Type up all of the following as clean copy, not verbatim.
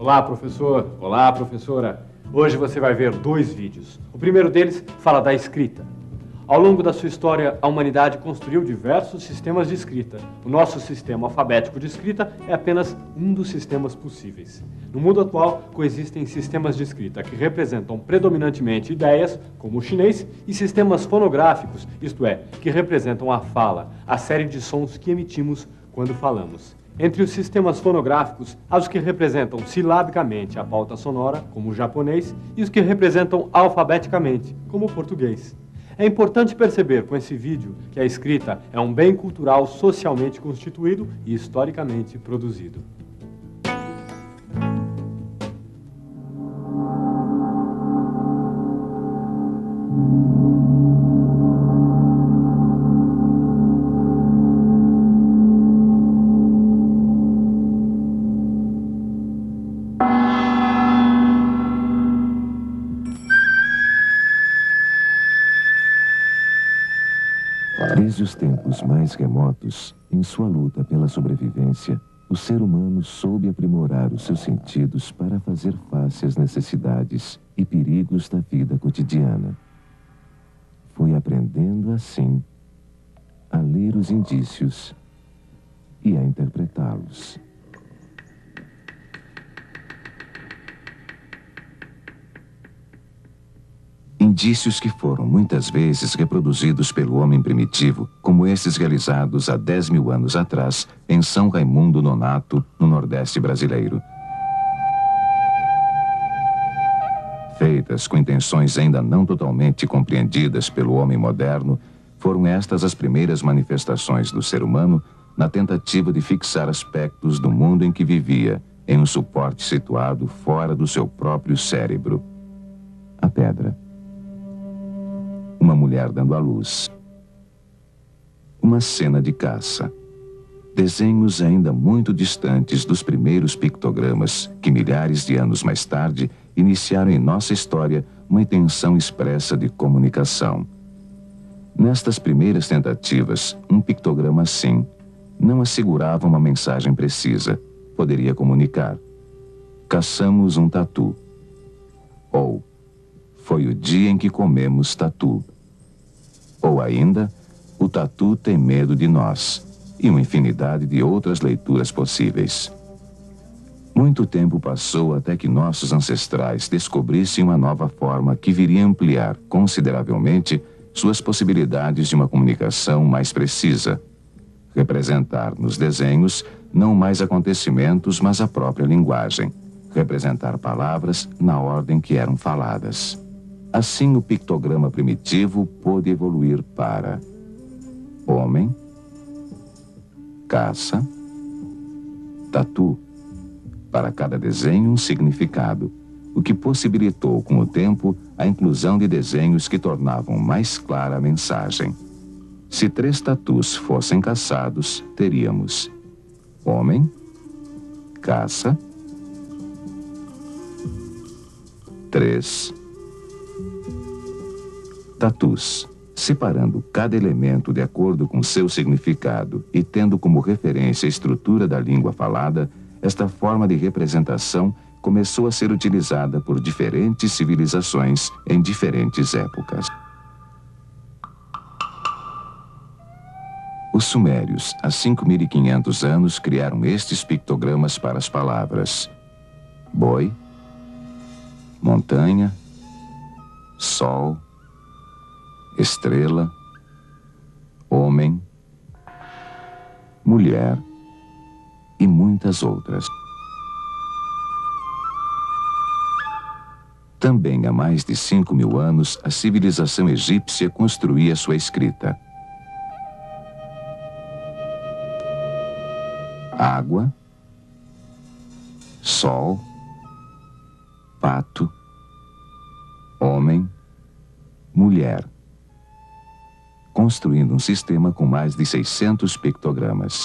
Olá, professor. Olá, professora. Hoje você vai ver 2 vídeos. O primeiro deles fala da escrita. Ao longo da sua história, a humanidade construiu diversos sistemas de escrita. O nosso sistema alfabético de escrita é apenas um dos sistemas possíveis. No mundo atual, coexistem sistemas de escrita que representam predominantemente ideias, como o chinês, e sistemas fonográficos, isto é, que representam a fala, a série de sons que emitimos quando falamos. Entre os sistemas fonográficos, há os que representam silabicamente a pauta sonora, como o japonês, e os que representam alfabeticamente, como o português. É importante perceber com esse vídeo que a escrita é um bem cultural socialmente constituído e historicamente produzido. Desde os tempos mais remotos, em sua luta pela sobrevivência, o ser humano soube aprimorar os seus sentidos para fazer face às necessidades e perigos da vida cotidiana. Foi aprendendo assim a ler os indícios e a interpretá-los. Indícios que foram muitas vezes reproduzidos pelo homem primitivo, como esses realizados há 10.000 anos atrás em São Raimundo Nonato, no Nordeste brasileiro. Feitas com intenções ainda não totalmente compreendidas pelo homem moderno, foram estas as primeiras manifestações do ser humano na tentativa de fixar aspectos do mundo em que vivia, em um suporte situado fora do seu próprio cérebro. A pedra. Uma mulher dando à luz. Uma cena de caça. Desenhos ainda muito distantes dos primeiros pictogramas que, milhares de anos mais tarde, iniciaram em nossa história uma intenção expressa de comunicação. Nestas primeiras tentativas, um pictograma assim não assegurava uma mensagem precisa, poderia comunicar: caçamos um tatu. Ou foi o dia em que comemos tatu. Ou ainda, o tatu tem medo de nós, e uma infinidade de outras leituras possíveis. Muito tempo passou até que nossos ancestrais descobrissem uma nova forma que viria a ampliar consideravelmente suas possibilidades de uma comunicação mais precisa. Representar nos desenhos não mais acontecimentos, mas a própria linguagem. Representar palavras na ordem que eram faladas. Assim, o pictograma primitivo pôde evoluir para homem, caça, tatu. Para cada desenho, um significado, o que possibilitou, com o tempo, a inclusão de desenhos que tornavam mais clara a mensagem. Se 3 tatus fossem caçados, teríamos homem, caça, 3 tatus. Separando cada elemento de acordo com seu significado e tendo como referência a estrutura da língua falada, esta forma de representação começou a ser utilizada por diferentes civilizações em diferentes épocas. Os sumérios, há 5.500 anos, criaram estes pictogramas para as palavras boi, montanha, sol, estrela, homem, mulher e muitas outras. Também há mais de 5.000 anos, a civilização egípcia construía sua escrita. Água, sol, pato, homem, mulher, construindo um sistema com mais de 600 pictogramas.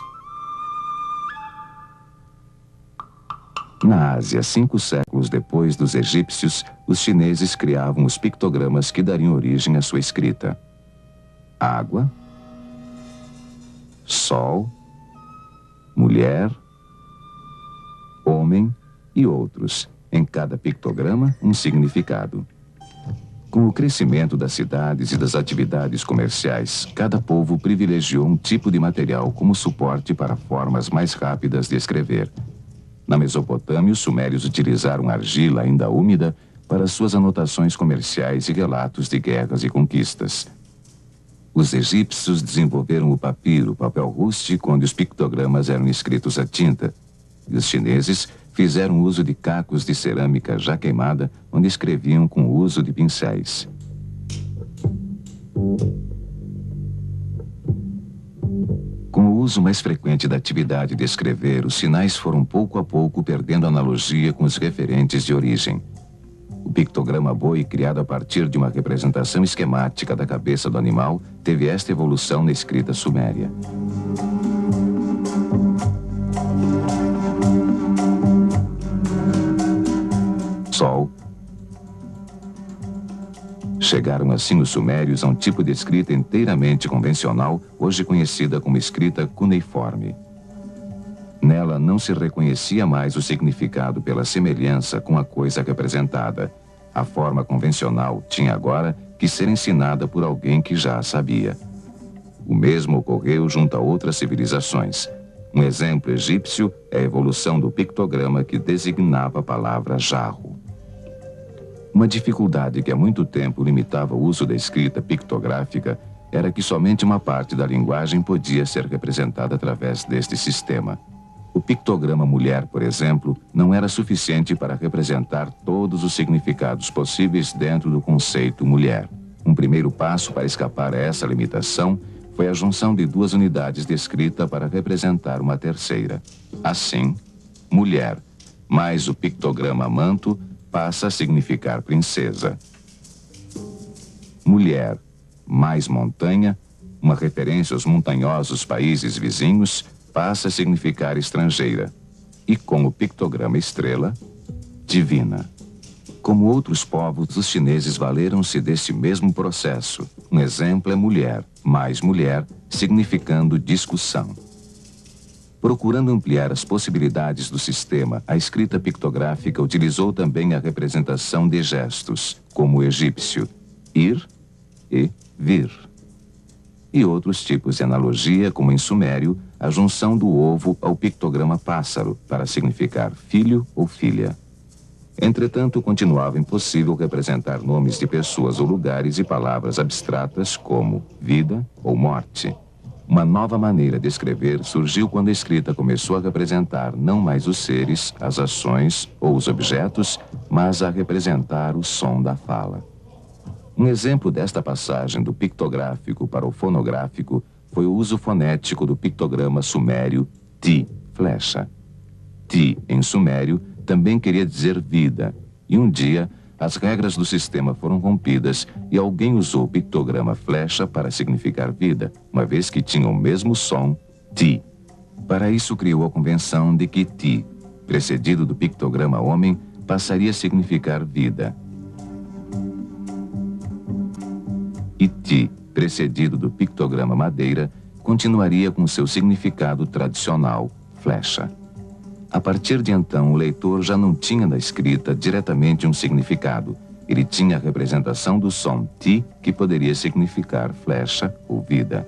Na Ásia, 5 séculos depois dos egípcios, os chineses criavam os pictogramas que dariam origem à sua escrita. Água, sol, mulher, homem e outros, em cada pictograma um significado. Com o crescimento das cidades e das atividades comerciais, cada povo privilegiou um tipo de material como suporte para formas mais rápidas de escrever. Na Mesopotâmia, os sumérios utilizaram argila ainda úmida para suas anotações comerciais e relatos de guerras e conquistas. Os egípcios desenvolveram o papiro, papel rústico, onde os pictogramas eram escritos à tinta. E os chineses fizeram uso de cacos de cerâmica já queimada, onde escreviam com o uso de pincéis. Com o uso mais frequente da atividade de escrever, os sinais foram pouco a pouco perdendo analogia com os referentes de origem. O pictograma boi, criado a partir de uma representação esquemática da cabeça do animal, teve esta evolução na escrita suméria. Sol. Chegaram assim os sumérios a um tipo de escrita inteiramente convencional, hoje conhecida como escrita cuneiforme. Nela não se reconhecia mais o significado pela semelhança com a coisa representada. A forma convencional tinha agora que ser ensinada por alguém que já a sabia. O mesmo ocorreu junto a outras civilizações. Um exemplo egípcio é a evolução do pictograma que designava a palavra jarro. Uma dificuldade que há muito tempo limitava o uso da escrita pictográfica era que somente uma parte da linguagem podia ser representada através deste sistema. O pictograma mulher, por exemplo, não era suficiente para representar todos os significados possíveis dentro do conceito mulher. Um primeiro passo para escapar a essa limitação foi a junção de duas unidades de escrita para representar uma terceira. Assim, mulher mais o pictograma manto passa a significar princesa. Mulher mais montanha, uma referência aos montanhosos países vizinhos, passa a significar estrangeira. E com o pictograma estrela, divina. Como outros povos, os chineses valeram-se desse mesmo processo. Um exemplo é mulher, mais mulher, significando discussão. Procurando ampliar as possibilidades do sistema, a escrita pictográfica utilizou também a representação de gestos, como o egípcio, ir e vir. E outros tipos de analogia, como em sumério, a junção do ovo ao pictograma pássaro, para significar filho ou filha. Entretanto, continuava impossível representar nomes de pessoas ou lugares e palavras abstratas como vida ou morte. Uma nova maneira de escrever surgiu quando a escrita começou a representar não mais os seres, as ações ou os objetos, mas a representar o som da fala. Um exemplo desta passagem do pictográfico para o fonográfico foi o uso fonético do pictograma sumério Ti, flecha. Ti, em sumério, também queria dizer vida, e um dia as regras do sistema foram rompidas e alguém usou o pictograma flecha para significar vida, uma vez que tinha o mesmo som, Ti. Para isso criou a convenção de que Ti, precedido do pictograma homem, passaria a significar vida. E Ti, precedido do pictograma madeira, continuaria com seu significado tradicional, flecha. A partir de então, o leitor já não tinha na escrita diretamente um significado. Ele tinha a representação do som Ti, que poderia significar flecha ou vida.